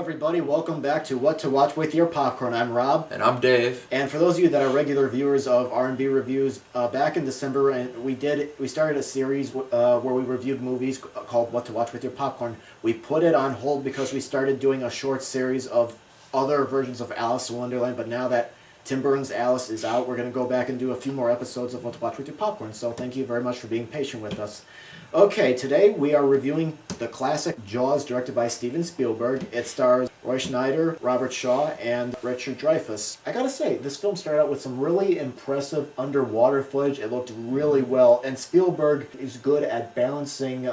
everybody, welcome back to What to Watch with Your Popcorn. I'm Rob. And I'm Dave. And for those of you that are regular viewers of R&B Reviews, back in December, and we started a series where we reviewed movies called What to Watch with Your Popcorn. We put it on hold because we started doing a short series of other versions of Alice in Wonderland, but now that Tim Burton's Alice is out, we're going to go back and do a few more episodes of What to Watch with Your Popcorn. So thank you very much for being patient with us. Okay, today we are reviewing the classic Jaws, directed by Steven Spielberg. It stars Roy Schneider, Robert Shaw, and Richard Dreyfuss. I gotta say, this film started out with some really impressive underwater footage. It looked really well, and Spielberg is good at balancing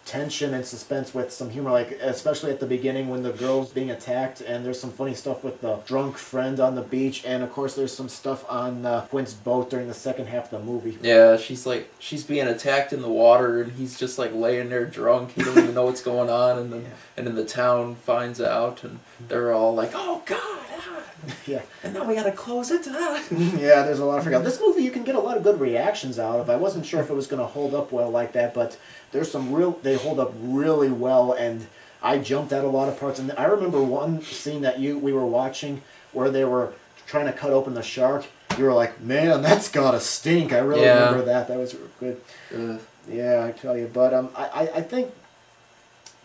tension and suspense with some humor, like especially at the beginning when the girl's being attacked, and there's some funny stuff with the drunk friend on the beach, and of course there's some stuff on Quint's boat during the second half of the movie. Yeah, she's being attacked in the water, and he's just like laying there drunk. He doesn't even know what's going on, and then the town finds out, and they're all like, "Oh God!" Yeah. And now we gotta close it. Yeah, there's a lot of forgot. This movie you can get a lot of good reactions out of. I wasn't sure if it was going to hold up well like that, but there's they hold up really well, and I jumped at a lot of parts. And I remember one scene that we were watching where they were trying to cut open the shark. You were like, "Man, that's gotta stink." I really remember that. That was good. Yeah, I tell you. But I think,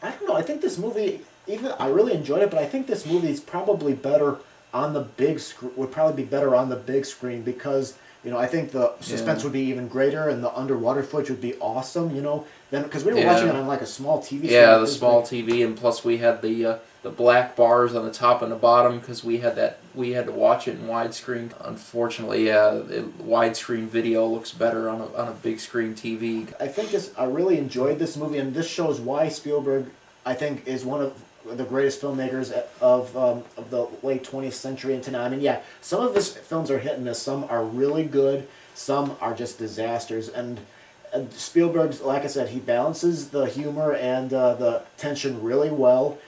I don't know. I think this movie, I really enjoyed it, but I think this movie is probably better on the big screen. Would probably be better on the big screen because I think the suspense would be even greater, and the underwater footage would be awesome. Then because we were watching it on like a small TV. Yeah, the small TV, and plus we had the black bars on the top and the bottom because we had to watch it in widescreen. Unfortunately, widescreen video looks better on a big screen TV. I really enjoyed this movie, and this shows why Spielberg, I think, is one of the greatest filmmakers of the late 20th century into now. I mean, yeah, some of his films are hit and miss. Some are really good. Some are just disasters. And Spielberg's, like I said, he balances the humor and the tension really well.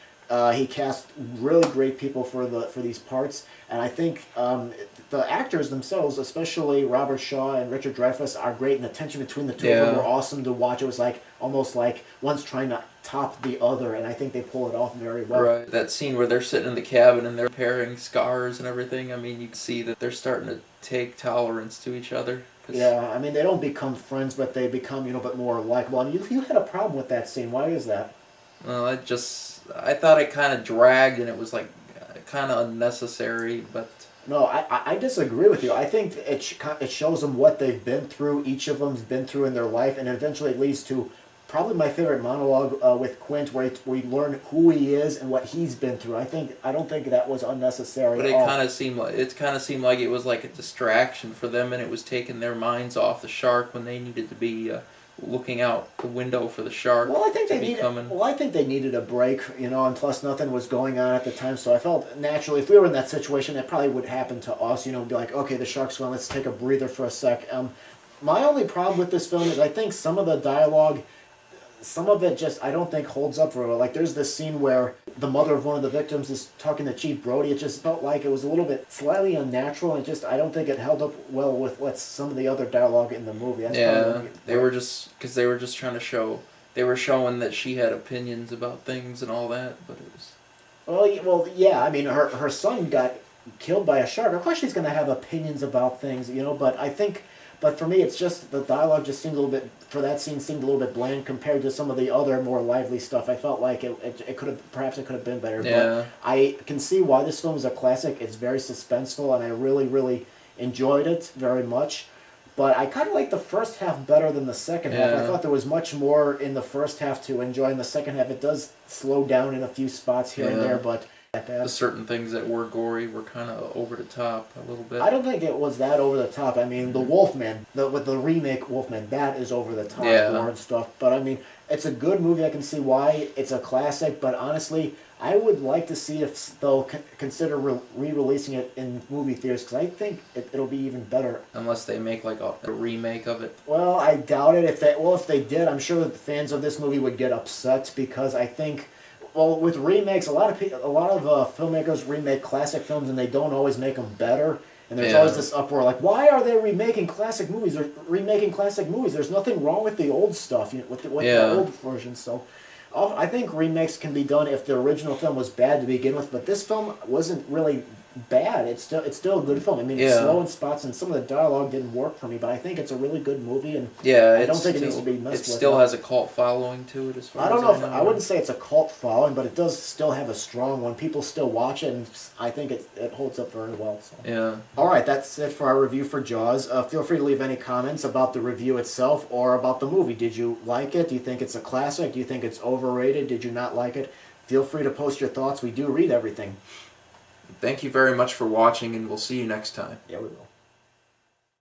He cast really great people for these parts, and I think the actors themselves, especially Robert Shaw and Richard Dreyfuss, are great, and the tension between the two of them were awesome to watch. It was almost like one's trying to top the other, and I think they pull it off very well. Right, that scene where they're sitting in the cabin and they're repairing scars and everything. I mean, you can see that they're starting to take tolerance to each other. Yeah, I mean, they don't become friends, but they become but more likable. And you had a problem with that scene. Why is that? Well, I thought it kind of dragged, and it was like kind of unnecessary, but... No, I disagree with you. I think it shows them what they've been through, each of them's been through in their life, and eventually it leads to probably my favorite monologue with Quint, where we learn who he is and what he's been through. I don't think that was unnecessary. But it kind of seemed like it was like a distraction for them, and it was taking their minds off the shark when they needed to be looking out the window for the shark. Well, I think they needed a break, and plus nothing was going on at the time, so I felt naturally if we were in that situation, it probably would happen to us. Be like, okay, the shark's gone, let's take a breather for a sec. My only problem with this film is I think some of the dialogue, some of it just I don't think holds up very well. Like there's this scene where the mother of one of the victims is talking to Chief Brody. It just felt like it was a little bit slightly unnatural, and I don't think it held up well with some of the other dialogue in the movie. They were just trying to show. They were showing that she had opinions about things and all that, but it was... Well, yeah. I mean, her son got killed by a shark. Of course she's going to have opinions about things, but I think... But for me, it's just the dialogue just seemed a little bit, for that scene, seemed a little bit bland compared to some of the other more lively stuff. I felt like it could have been better. Yeah. But I can see why this film is a classic. It's very suspenseful, and I really, really enjoyed it very much. But I kind of like the first half better than the second half. I thought there was much more in the first half to enjoy. In the second half, it does slow down in a few spots here and there, but... The certain things that were gory were kind of over the top a little bit. I don't think it was that over the top. I mean, the Wolfman, with the remake Wolfman, that is over the top gore and stuff. But I mean, it's a good movie. I can see why it's a classic. But honestly, I would like to see if they'll consider re-releasing it in movie theaters, because I think it'll be even better. Unless they make like a remake of it. Well, I doubt it. If they did, I'm sure that the fans of this movie would get upset, because I think... Well, with remakes, a lot of filmmakers remake classic films, and they don't always make them better. And there's always this uproar, like, why are they remaking classic movies? They're remaking classic movies. There's nothing wrong with the old stuff, with the old version. So, I think remakes can be done if the original film was bad to begin with, but this film wasn't really bad. It's still a good film. I mean, it's Yeah. slow in spots, and some of the dialogue didn't work for me, but I think it's a really good movie, and Yeah, I don't think it needs to be messed It with. still has a cult following to it, as far I don't as know if know. I wouldn't say it's a cult following, but it does still have a strong one. People still watch it, and I think it holds up very well. So. Yeah. All right, that's it for our review for Jaws. Feel free to leave any comments about the review itself or about the movie. Did you like it? Do you think it's a classic? Do you think it's overrated? Did you not like it? Feel free to post your thoughts. We do read everything. Thank you very much for watching, and we'll see you next time. Yeah, we will.